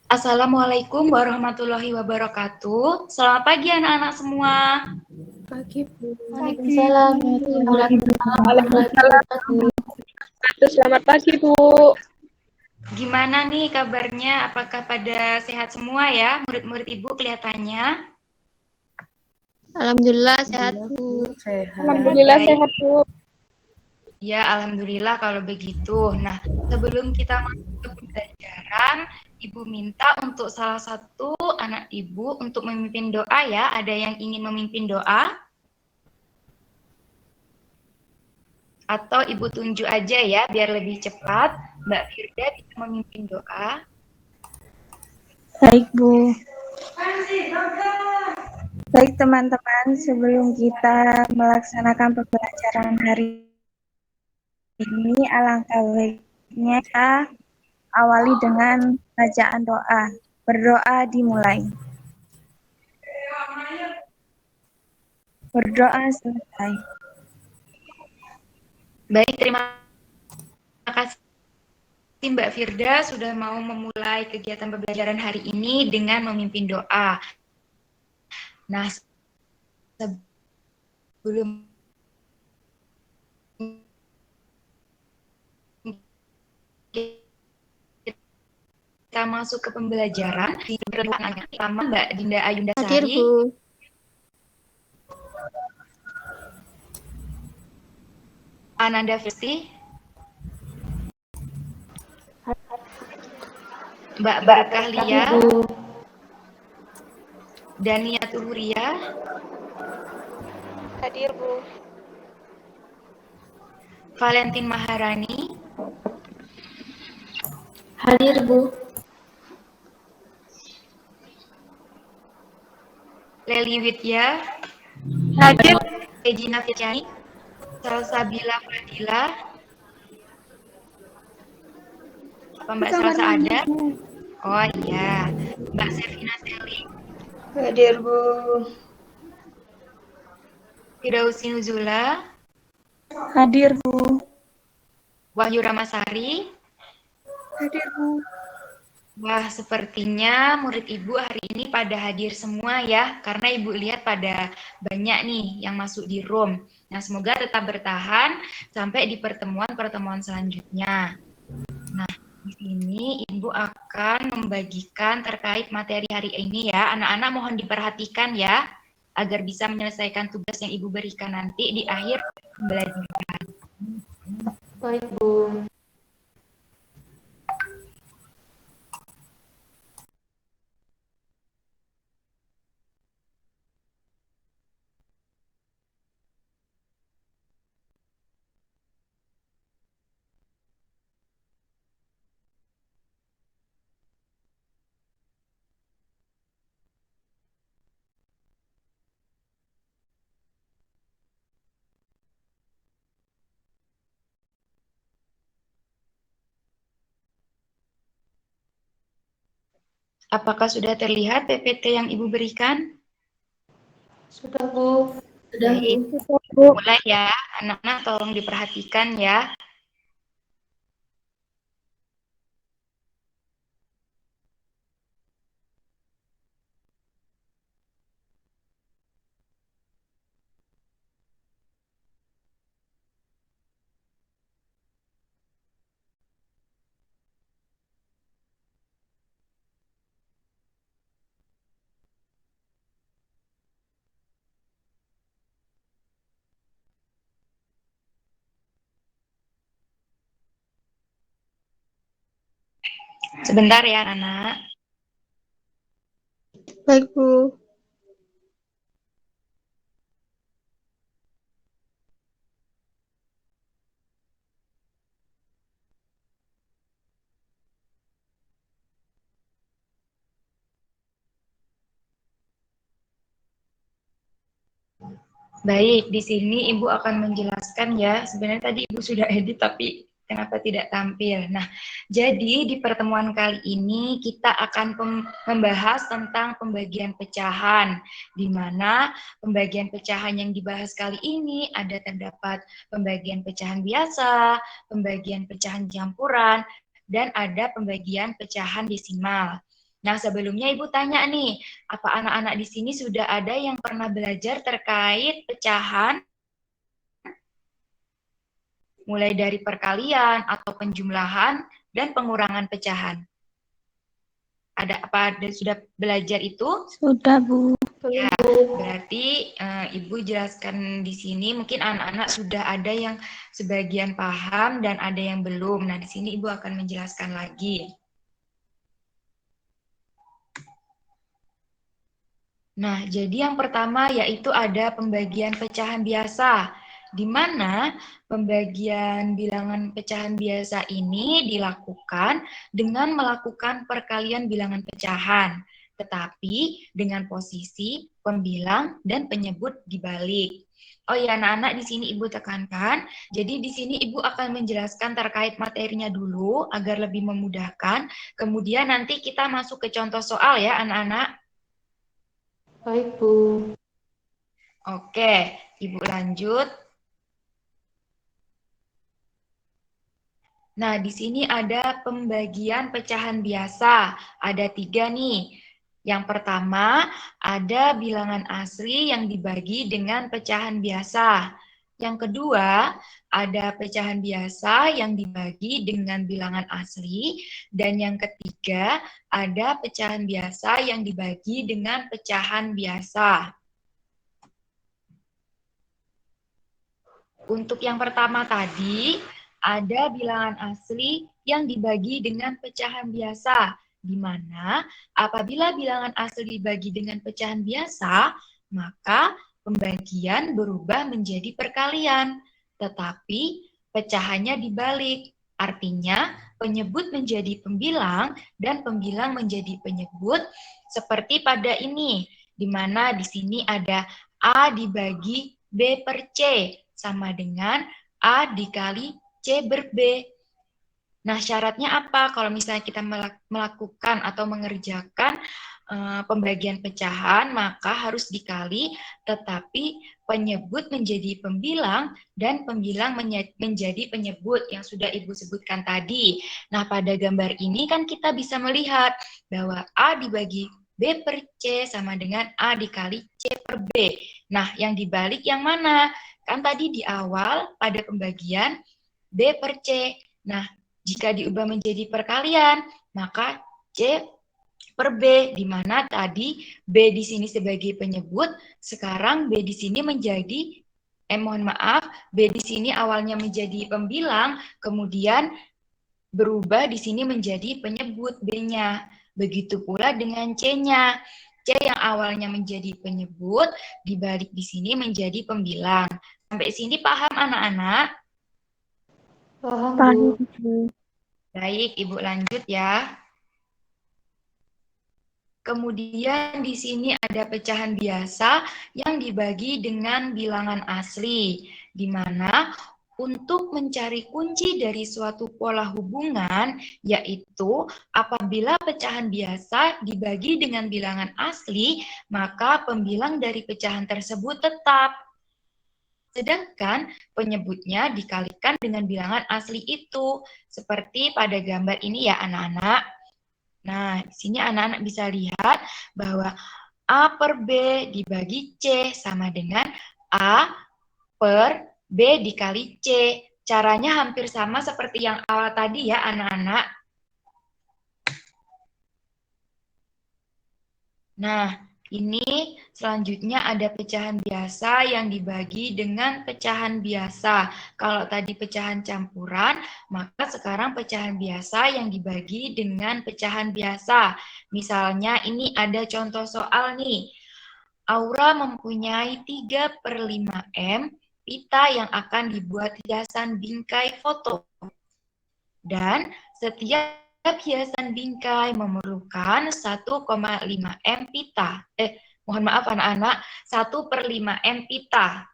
Assalamualaikum warahmatullahi wabarakatuh. Selamat pagi anak-anak semua. Pagi, Bu. Waalaikumsalam warahmatullahi Waalaikumsalam. wabarakatuh. Selamat pagi, Bu. Gimana nih kabarnya? Apakah pada sehat semua ya? Murid-murid Ibu kelihatannya. Alhamdulillah sehat, Bu. Alhamdulillah Baik. sehat, Bu. Ya, alhamdulillah kalau begitu. Nah, sebelum kita masuk ke pembelajaran, Ibu minta untuk salah satu anak Ibu untuk memimpin doa ya. Ada yang ingin memimpin doa? Atau Ibu tunjuk aja ya, biar lebih cepat. Mbak Firda bisa memimpin doa. Baik, Bu. Baik, teman-teman, sebelum kita melaksanakan pembelajaran hari ini, alangkah baiknya kita awali dengan bacaan doa. Berdoa dimulai. Berdoa selesai. Baik, terima kasih Mbak Firda sudah mau memulai kegiatan pembelajaran hari ini dengan memimpin doa. Nah, sebelum kita masuk ke pembelajaran, di perkenalkan pertama Mbak Dinda Ayunda Hadir, Sari. Bu. Ananda Fisti. Mbak Berkah Lia. Dania Tuhuria. Hadir, Bu. Valentin Maharani. Hadir, Bu. Leli Widya. Hadir. Regina Fitriani. Salsabila Fadila. Apa Mbak Salsa ada? Oh iya. Mbak Sevina Seli. Hadir, Bu. Firausi Nuzula. Hadir, Bu. Wahyu Ramasari. Hadir, Bu. Wah, sepertinya murid Ibu hari ini pada hadir semua ya, karena Ibu lihat pada banyak nih yang masuk di room. Nah, semoga tetap bertahan sampai di pertemuan-pertemuan selanjutnya. Nah, di sini Ibu akan membagikan terkait materi hari ini ya. Anak-anak mohon diperhatikan ya, agar bisa menyelesaikan tugas yang Ibu berikan nanti di akhir pembelajaran. Baik, Bu. Apakah sudah terlihat PPT yang Ibu berikan? Sudah, Bu. Sudah, Baik, Bu. mulai ya. Anak-anak tolong diperhatikan ya. Sebentar ya, anak. Baik, Bu. Baik, di sini Ibu akan menjelaskan ya. Sebenarnya tadi Ibu sudah edit, tapi kenapa tidak tampil. Nah, jadi di pertemuan kali ini kita akan membahas tentang pembagian pecahan, di mana pembagian pecahan yang dibahas kali ini ada terdapat pembagian pecahan biasa, pembagian pecahan campuran, dan ada pembagian pecahan desimal. Nah, sebelumnya Ibu tanya nih, apa anak-anak di sini sudah ada yang pernah belajar terkait pecahan, mulai dari perkalian atau penjumlahan dan pengurangan pecahan? Sudah belajar itu? Sudah, Bu. Ya, berarti Ibu jelaskan di sini mungkin anak-anak sudah ada yang sebagian paham dan ada yang belum. Nah, di sini Ibu akan menjelaskan lagi. Nah, jadi yang pertama yaitu ada pembagian pecahan biasa, di mana pembagian bilangan pecahan biasa ini dilakukan dengan melakukan perkalian bilangan pecahan, tetapi dengan posisi pembilang dan penyebut dibalik. Oh ya, anak-anak di sini Ibu tekankan. Jadi di sini Ibu akan menjelaskan terkait materinya dulu agar lebih memudahkan. Kemudian nanti kita masuk ke contoh soal ya, anak-anak. Baik, Bu. Oke, Ibu lanjut. Nah, di sini ada pembagian pecahan biasa. Ada 3 nih. Yang pertama, ada bilangan asli yang dibagi dengan pecahan biasa. Yang kedua, ada pecahan biasa yang dibagi dengan bilangan asli. Dan yang ketiga, ada pecahan biasa yang dibagi dengan pecahan biasa. Untuk yang pertama tadi, ada bilangan asli yang dibagi dengan pecahan biasa, di mana apabila bilangan asli dibagi dengan pecahan biasa, maka pembagian berubah menjadi perkalian, tetapi pecahannya dibalik. Artinya, penyebut menjadi pembilang dan pembilang menjadi penyebut, seperti pada ini, di mana di sini ada A dibagi B per C, sama dengan A dikali C ber B. Nah, syaratnya apa? Kalau misalnya kita melakukan atau mengerjakan pembagian pecahan, maka harus dikali, tetapi penyebut menjadi pembilang dan pembilang menjadi penyebut yang sudah Ibu sebutkan tadi. Nah, pada gambar ini kan kita bisa melihat bahwa A dibagi B per C sama dengan A dikali C per B. Nah, yang dibalik yang mana? Kan tadi di awal pada pembagian B per C. Nah, jika diubah menjadi perkalian, maka C per B, di mana tadi B di sini sebagai penyebut, sekarang B di sini menjadi, B di sini awalnya menjadi pembilang, kemudian berubah di sini menjadi penyebut B-nya. Begitu pula dengan C-nya. C yang awalnya menjadi penyebut, dibalik di sini menjadi pembilang. Sampai sini paham anak-anak? Paham, Paham, Bu. Bu. Baik, Ibu lanjut ya. Kemudian di sini ada pecahan biasa yang dibagi dengan bilangan asli, di mana untuk mencari kunci dari suatu pola hubungan, yaitu apabila pecahan biasa dibagi dengan bilangan asli, maka pembilang dari pecahan tersebut tetap. Sedangkan penyebutnya dikalikan dengan bilangan asli itu, seperti pada gambar ini ya anak-anak. Nah, di sini anak-anak bisa lihat bahwa A per B dibagi C sama dengan A per B dikali C. Caranya hampir sama seperti yang awal tadi ya anak-anak. Nah, ini selanjutnya ada pecahan biasa yang dibagi dengan pecahan biasa. Kalau tadi pecahan campuran, maka sekarang pecahan biasa yang dibagi dengan pecahan biasa. Misalnya ini ada contoh soal nih. Aura mempunyai 3/5 M pita yang akan dibuat hiasan bingkai foto. Dan setiap hiasan bingkai memerlukan 1,5 M pita. Mohon maaf anak-anak, 1/5 M pita.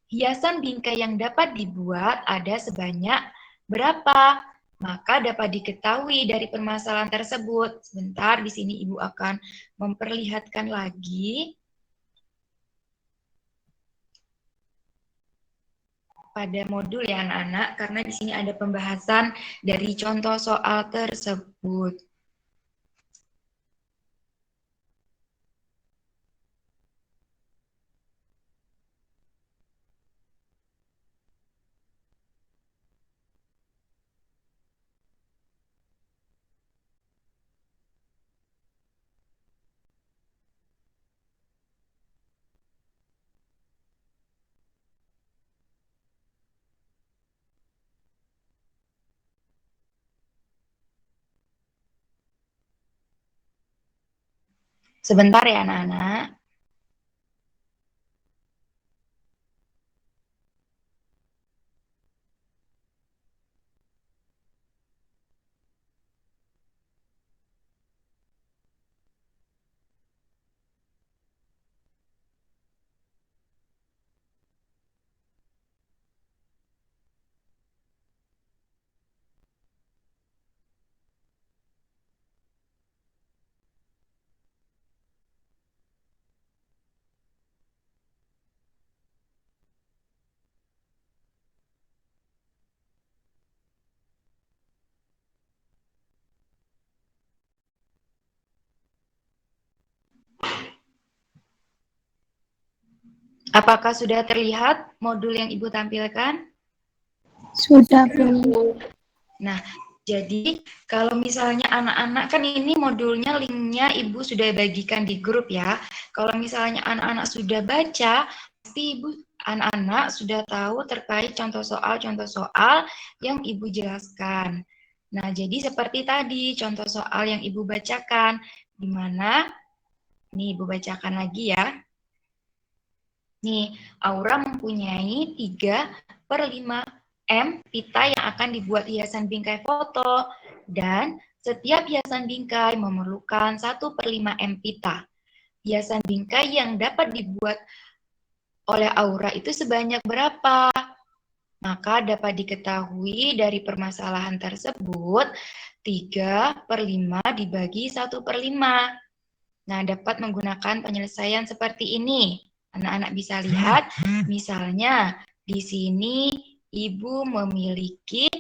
Hiasan bingkai yang dapat dibuat ada sebanyak berapa? Maka dapat diketahui dari permasalahan tersebut. Sebentar, di sini Ibu akan memperlihatkan lagi. Pada modul ya anak-anak, karena di sini ada pembahasan dari contoh soal tersebut. Sebentar ya anak-anak. Apakah sudah terlihat modul yang Ibu tampilkan? Sudah, Bu. Nah, jadi kalau misalnya anak-anak kan ini modulnya linknya Ibu sudah bagikan di grup ya. Kalau misalnya anak-anak sudah baca, pasti Ibu anak-anak sudah tahu terkait contoh soal yang Ibu jelaskan. Nah, jadi seperti tadi contoh soal yang Ibu bacakan, di mana nih Ibu bacakan lagi ya. Nih, Aura mempunyai 3/5 M pita yang akan dibuat hiasan bingkai foto, dan setiap hiasan bingkai memerlukan 1/5 M pita. Hiasan bingkai yang dapat dibuat oleh Aura itu sebanyak berapa? Maka dapat diketahui dari permasalahan tersebut, 3/5 dibagi 1/5. Nah, dapat menggunakan penyelesaian seperti ini. Anak-anak bisa lihat, misalnya di sini Ibu memiliki,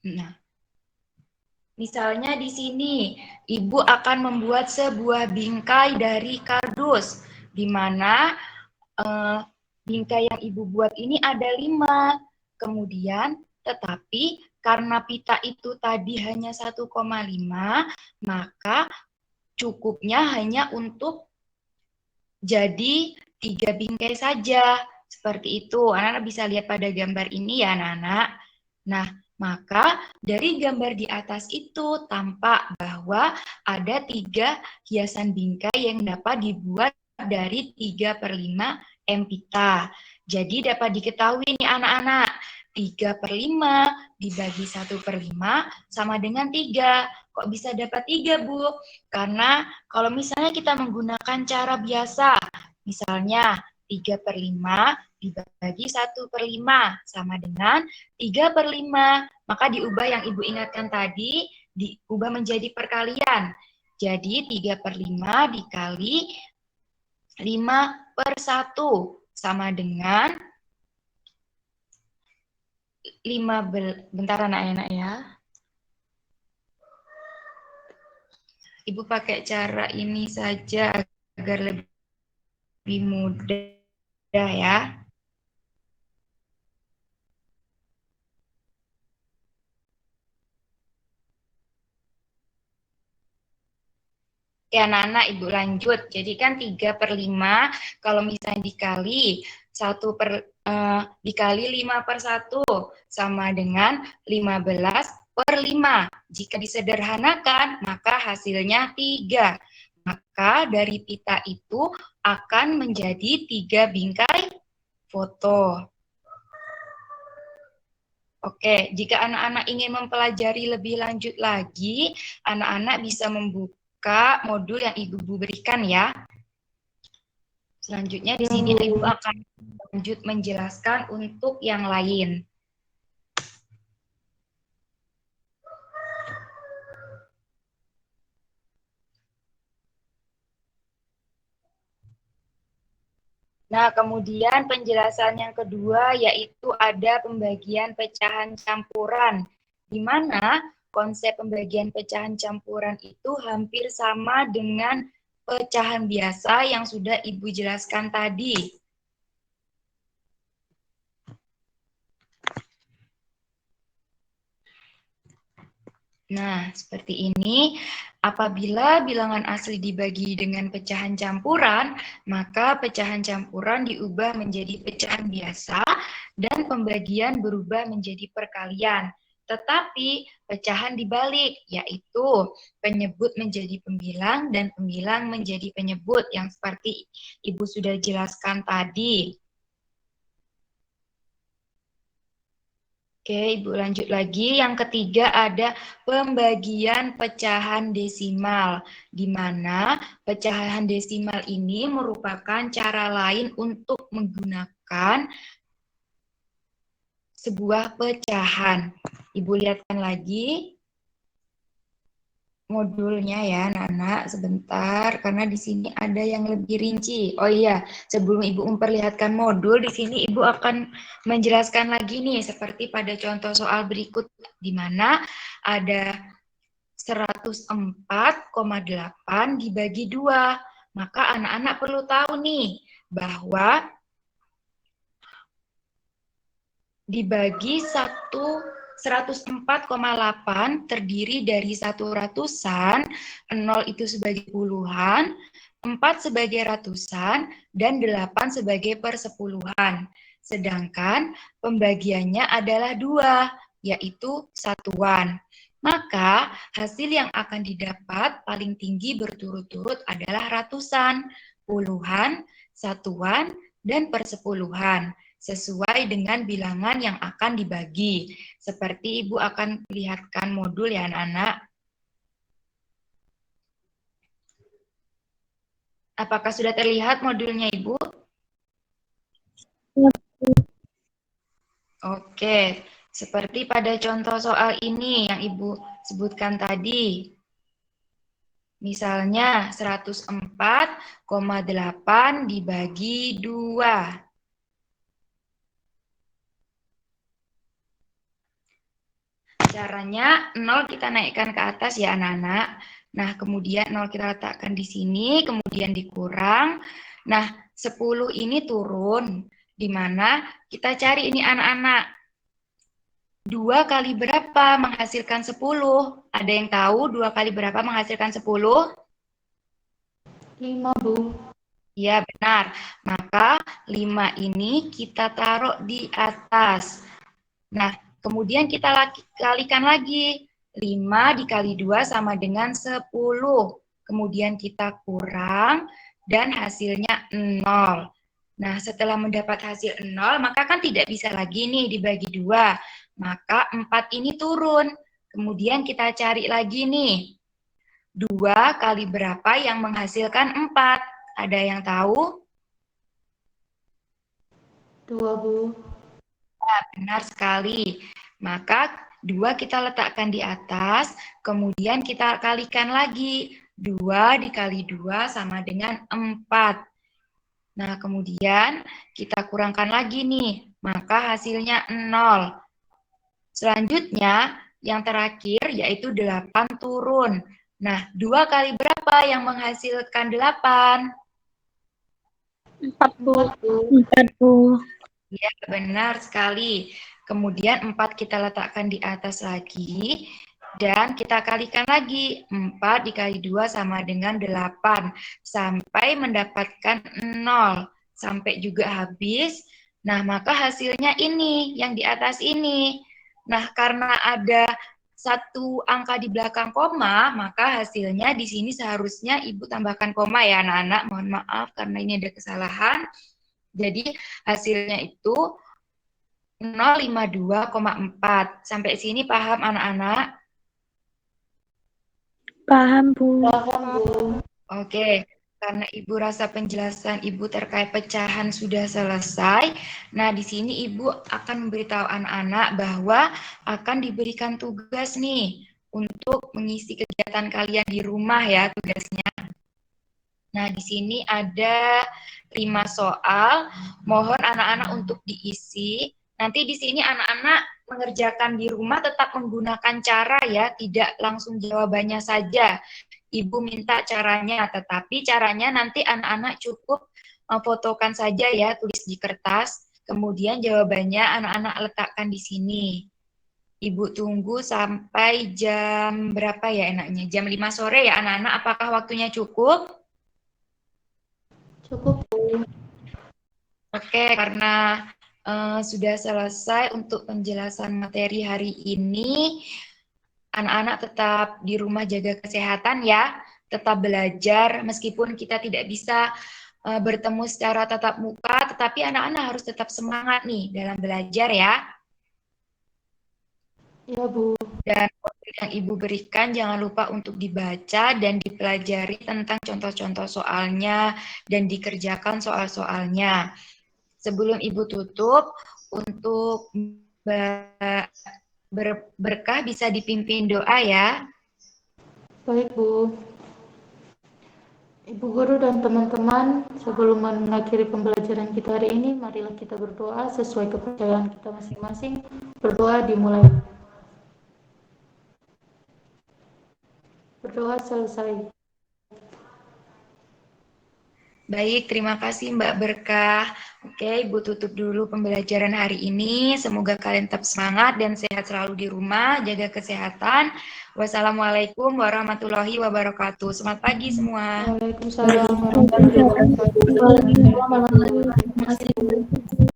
nah, misalnya di sini Ibu akan membuat sebuah bingkai dari kardus, di mana bingkai yang Ibu buat ini ada 5. Kemudian, tetapi karena pita itu tadi hanya 1,5, maka cukupnya hanya untuk jadi 3 bingkai saja. Seperti itu. Anak-anak bisa lihat pada gambar ini ya anak-anak. Nah, maka dari gambar di atas itu tampak bahwa ada 3 hiasan bingkai yang dapat dibuat dari 3/5 M pita. Jadi dapat diketahui nih anak-anak, 3/5 dibagi 1/5 sama dengan 3. Kok bisa dapat 3, Bu? Karena kalau misalnya kita menggunakan cara biasa, misalnya 3/5 dibagi 1/5 sama dengan 3/5, maka diubah yang Ibu ingatkan tadi, diubah menjadi perkalian. Jadi 3/5 dikali 5/1 sama dengan 5, bentar anak-anak ya. Ibu pakai cara ini saja agar lebih mudah ya. Oke anak-anak, Ibu lanjut. Jadi kan 3/5 kalau misalnya dikali 5/1 sama dengan 15/5. Jika disederhanakan, maka hasilnya 3. Maka dari pita itu akan menjadi 3 bingkai foto. Oke, jika anak-anak ingin mempelajari lebih lanjut lagi, anak-anak bisa membuka modul yang Ibu berikan ya. Selanjutnya di sini Ibu akan lanjut menjelaskan untuk yang lain. Nah, kemudian penjelasan yang kedua yaitu ada pembagian pecahan campuran, di mana konsep pembagian pecahan campuran itu hampir sama dengan pecahan biasa yang sudah Ibu jelaskan tadi. Nah, seperti ini. Apabila bilangan asli dibagi dengan pecahan campuran, maka pecahan campuran diubah menjadi pecahan biasa dan pembagian berubah menjadi perkalian. Tetapi pecahan dibalik, yaitu penyebut menjadi pembilang dan pembilang menjadi penyebut yang seperti Ibu sudah jelaskan tadi. Oke, Ibu lanjut lagi. Yang ketiga ada pembagian pecahan desimal, di mana pecahan desimal ini merupakan cara lain untuk menggunakan sebuah pecahan. Ibu lihatkan lagi modulnya ya, anak-anak, sebentar, karena di sini ada yang lebih rinci. Oh iya, sebelum Ibu memperlihatkan modul, di sini Ibu akan menjelaskan lagi nih, seperti pada contoh soal berikut, di mana ada 104,8 dibagi 2. Maka anak-anak perlu tahu nih, bahwa dibagi 104,8 terdiri dari 1 ratusan, 0 itu sebagai puluhan, 4 sebagai ratusan, dan 8 sebagai persepuluhan. Sedangkan pembagiannya adalah 2, yaitu satuan. Maka hasil yang akan didapat paling tinggi berturut-turut adalah ratusan, puluhan, satuan, dan persepuluhan, sesuai dengan bilangan yang akan dibagi. Seperti Ibu akan lihatkan modul ya anak-anak. Apakah sudah terlihat modulnya Ibu? Oke, seperti pada contoh soal ini yang Ibu sebutkan tadi. Misalnya 104,8 dibagi 2. Caranya 0 kita naikkan ke atas ya anak-anak. Nah, kemudian 0 kita letakkan di sini, kemudian dikurang. Nah, 10 ini turun. Di mana kita cari ini anak-anak. 2 kali berapa menghasilkan 10? Ada yang tahu 2 kali berapa menghasilkan 10? 5, Bu. Ya, benar. Maka 5 ini kita taruh di atas. Nah, kemudian kita kalikan lagi. 5 dikali 2 sama dengan 10. Kemudian kita kurang dan hasilnya 0. Nah, setelah mendapat hasil 0, maka kan tidak bisa lagi nih dibagi 2. Maka 4 ini turun. Kemudian kita cari lagi nih. 2 kali berapa yang menghasilkan 4? Ada yang tahu? 2, Bu. Benar sekali. Maka 2 kita letakkan di atas, kemudian kita kalikan lagi. 2 dikali 2 sama dengan 4. Nah, kemudian kita kurangkan lagi nih, maka hasilnya 0. Selanjutnya, yang terakhir yaitu 8 turun. Nah, 2 kali berapa yang menghasilkan 8? 4, Bu. 4, Bu. Ya, benar sekali. Kemudian 4 kita letakkan di atas lagi. Dan kita kalikan lagi. 4 dikali 2 sama dengan 8. Sampai mendapatkan 0. Sampai juga habis. Nah, maka hasilnya ini, yang di atas ini. Nah, karena ada satu angka di belakang koma, maka hasilnya di sini seharusnya Ibu tambahkan koma ya anak-anak. Mohon maaf karena ini ada kesalahan. Jadi hasilnya itu 052,4. Sampai sini paham anak-anak? Paham, Bu. Paham, Bu. Oke, karena Ibu rasa penjelasan Ibu terkait pecahan sudah selesai. Nah, di sini Ibu akan memberitahu anak-anak bahwa akan diberikan tugas nih untuk mengisi kegiatan kalian di rumah ya tugasnya. Nah, di sini ada 5 soal. Mohon anak-anak untuk diisi. Nanti di sini anak-anak mengerjakan di rumah tetap menggunakan cara ya, tidak langsung jawabannya saja. Ibu minta caranya, tetapi caranya nanti anak-anak cukup fotokan saja ya, tulis di kertas. Kemudian jawabannya anak-anak letakkan di sini. Ibu tunggu sampai jam berapa ya enaknya? Jam 5 sore ya anak-anak, apakah waktunya cukup? Cukup, Bu. Oke, karena sudah selesai untuk penjelasan materi hari ini. Anak-anak tetap di rumah jaga kesehatan ya, tetap belajar meskipun kita tidak bisa bertemu secara tatap muka, tetapi anak-anak harus tetap semangat nih dalam belajar ya. Ya, Bu. Dan yang Ibu berikan jangan lupa untuk dibaca dan dipelajari tentang contoh-contoh soalnya dan dikerjakan soal-soalnya. Sebelum Ibu tutup, untuk berkah bisa dipimpin doa ya. Baik, Bu. Ibu guru dan teman-teman, sebelum mengakhiri pembelajaran kita hari ini, marilah kita berdoa sesuai kepercayaan kita masing-masing. Berdoa dimulai. Berdoa selesai. Baik, terima kasih Mbak Berkah. Oke, Ibu tutup dulu pembelajaran hari ini. Semoga kalian tetap semangat dan sehat selalu di rumah, jaga kesehatan. Wassalamualaikum warahmatullahi wabarakatuh. Selamat pagi semua. Waalaikumsalam warahmatullahi wabarakatuh. Waalaikumsalam warahmatullahi wabarakatuh. Terima kasih, Bu.